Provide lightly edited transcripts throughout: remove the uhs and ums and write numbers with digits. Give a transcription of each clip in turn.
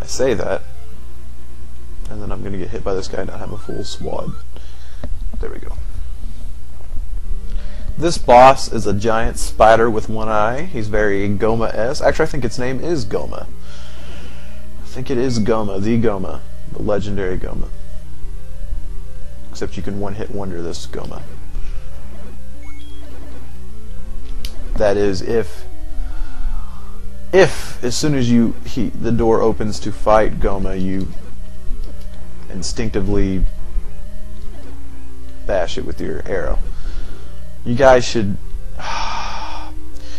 say that, and then I'm going to get hit by this guy and not have a full swad. There we go. This boss is a giant spider with one eye. He's very Goma-esque. Actually, I think its name is Goma. I think it is Goma, the legendary Goma. Except you can one-hit wonder this Goma. That is, if as soon as the door opens to fight Goma, you instinctively bash it with your arrow. You guys should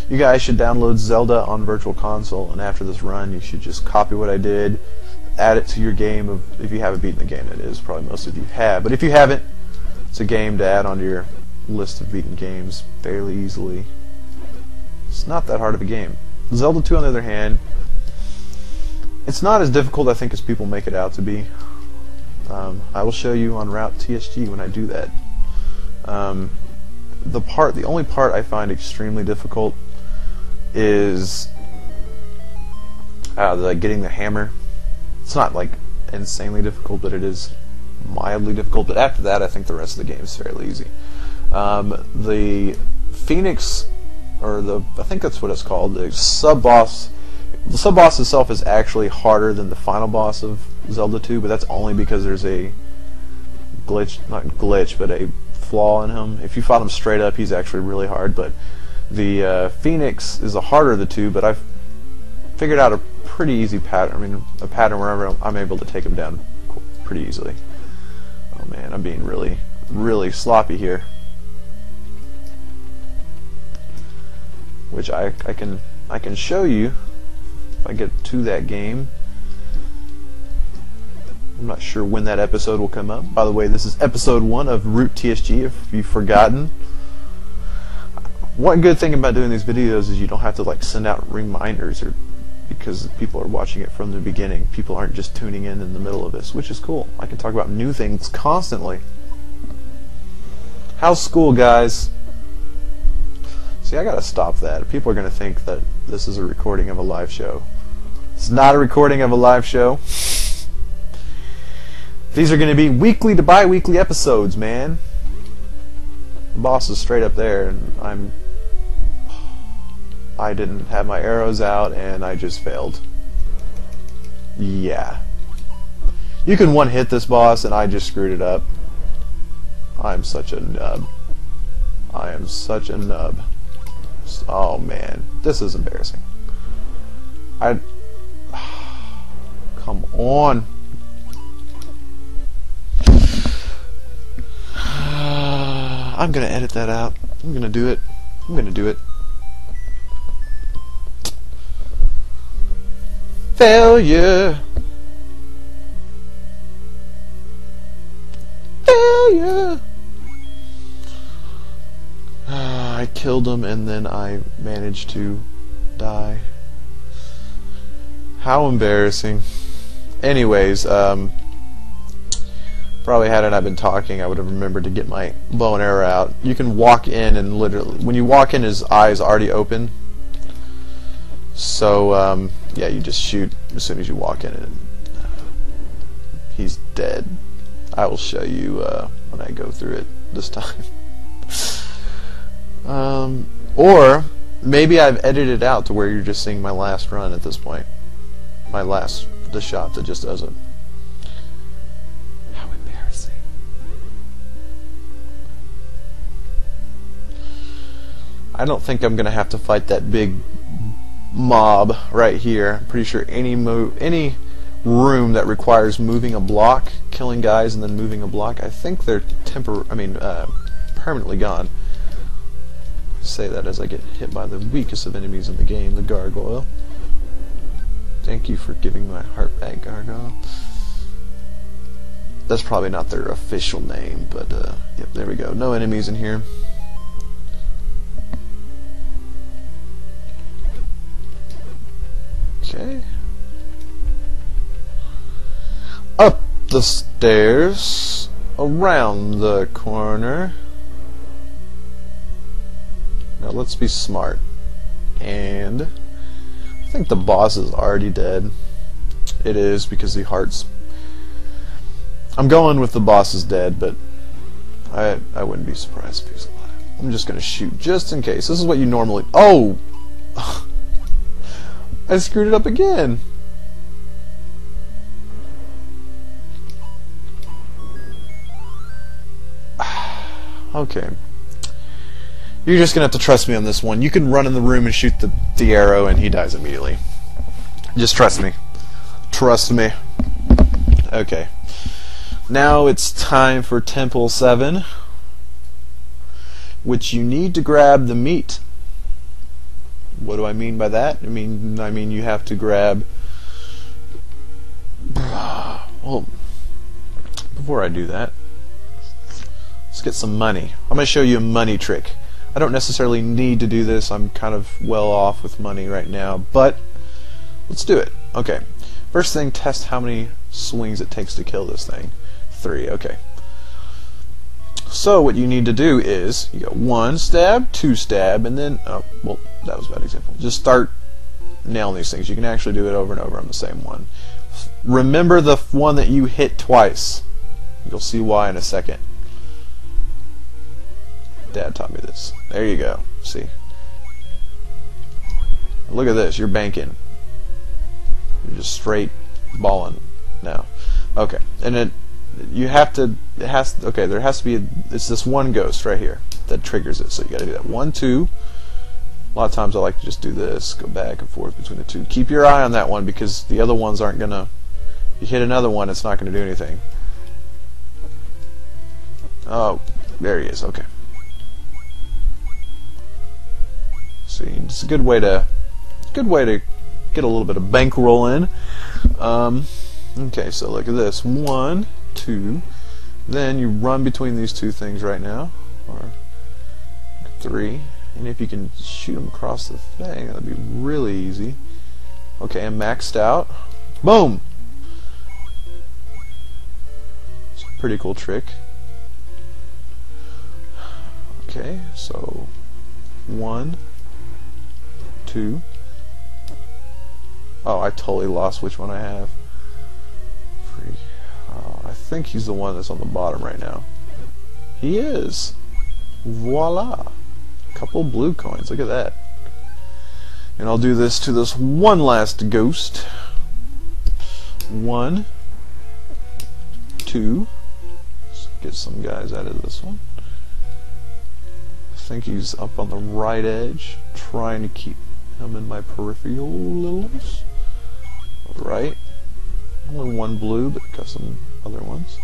download Zelda on Virtual Console, and after this run, you should just copy what I did, add it to your game if you haven't beaten the game. That is, probably most of you have, but if you haven't, it's a game to add onto your list of beaten games fairly easily. It's not that hard of a game. Zelda 2, on the other hand, it's not as difficult, I think, as people make it out to be. I will show you on Route TSG when I do that. The only part I find extremely difficult is getting the hammer. It's not like insanely difficult, but it is mildly difficult. But after that, I think the rest of the game is fairly easy. The Phoenix, I think that's what it's called, the sub-boss. The sub-boss itself is actually harder than the final boss of Zelda 2, but that's only because there's a not glitch, but a flaw in him. If you fought him straight up, he's actually really hard, but the Phoenix is the harder of the two, but I've figured out a pretty easy pattern. I mean, a pattern where I'm able to take him down pretty easily. Oh man, I'm being really, really sloppy here. Which I can show you if I get to that game. I'm not sure when that episode will come up. By the way, this is episode 1 of Route TSG, if you've forgotten. One good thing about doing these videos is you don't have to like send out reminders, or because people are watching it from the beginning. People aren't just tuning in the middle of this, which is cool. I can talk about new things constantly. How's school, guys? See, I gotta stop that. People are gonna think that this is a recording of a live show. It's not a recording of a live show. These are gonna be weekly to bi-weekly episodes, man. The boss is straight up there, and I didn't have my arrows out, and I just failed. Yeah. You can one-hit this boss, and I just screwed it up. I'm such a nub. I am such a nub. Oh man, this is embarrassing. Come on. I'm gonna edit that out. I'm gonna do it. I'm gonna do it. Failure. Failure. I killed him and then I managed to die. How embarrassing. Anyways, probably hadn't I been talking, I would have remembered to get my bow and arrow out. You can walk in and literally, when you walk in, his eyes already open. So, yeah, you just shoot as soon as you walk in and he's dead. I will show you when I go through it this time. Or maybe I've edited it out to where you're just seeing my last run at this point. The shot that just does it. How embarrassing. I don't think I'm gonna have to fight that big mob right here. I'm pretty sure any room that requires moving a block, killing guys and then moving a block, I think they're permanently gone. Say that as I get hit by the weakest of enemies in the game, the gargoyle. Thank you for giving my heart back, gargoyle. That's probably not their official name, but yep, there we go. No enemies in here. Okay. Up the stairs, around the corner. Now let's be smart. And I think the boss is already dead. It is, because the hearts... I'm going with the boss is dead, but I wouldn't be surprised if he's alive. I'm just going to shoot just in case. This is what you normally... Oh! I screwed it up again! Okay. You're just going to have to trust me on this one. You can run in the room and shoot the arrow and he dies immediately. Just trust me. Trust me. Okay. Now it's time for Temple 7, which you need to grab the meat. What do I mean by that? I mean you have to grab... Well, before I do that, let's get some money. I'm going to show you a money trick. I don't necessarily need to do this. I'm kind of well off with money right now, but let's do it. Okay. First thing, test how many swings it takes to kill this thing. 3. Okay. So what you need to do is you got 1 stab, 2 stab, and then well, that was a bad example. Just start nailing these things. You can actually do it over and over on the same one. Remember the one that you hit twice. You'll see why in a second. Dad taught me this. There you go. See? Look at this. You're banking. You're just straight balling now. Okay. And then you have to... okay, there has to be... it's this one ghost right here that triggers it. So you got to do that. 1, 2. A lot of times I like to just do this. Go back and forth between the two. Keep your eye on that one because the other ones aren't going to... you hit another one, it's not going to do anything. Oh, there he is. Okay. See, it's a good way to get a little bit of bankroll in. Okay, so look at this. 1, 2. Then you run between these two things right now, or 3. And if you can shoot them across the thing, that'd be really easy. Okay, I'm maxed out. Boom. It's a pretty cool trick. Okay, so 1, 2. Oh, I totally lost which one I have. Oh, I think he's the one that's on the bottom right now. He is. Voila. A couple blue coins. Look at that. And I'll do this to this one last ghost. 1, 2. Let's get some guys out of this one. I think he's up on the right edge, trying to keep him in my peripherals. Right. Only 1 blue, but got some other ones.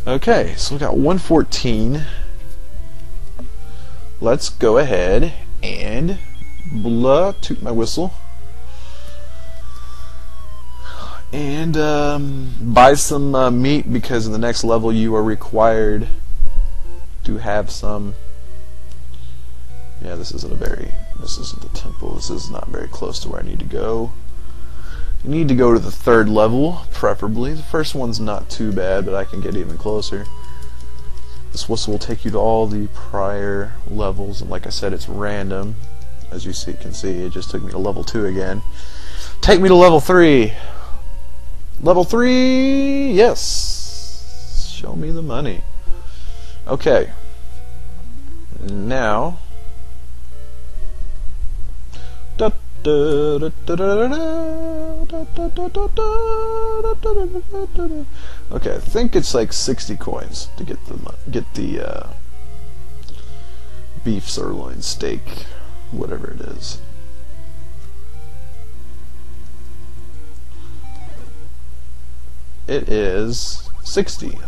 Okay, so we got 114. Let's go ahead and toot my whistle and buy some meat, because in the next level you are required to have some. Yeah, this isn't the temple. This is not very close to where I need to go. You need to go to the 3rd level, preferably. The first one's not too bad, but I can get even closer. This whistle will take you to all the prior levels, and like I said, it's random. As you can see, it just took me to level 2 again. Take me to level 3! Level 3! Yes! Show me the money. Okay. Now... okay, I think it's like 60 coins to get the beef sirloin steak, whatever it is. It is 60.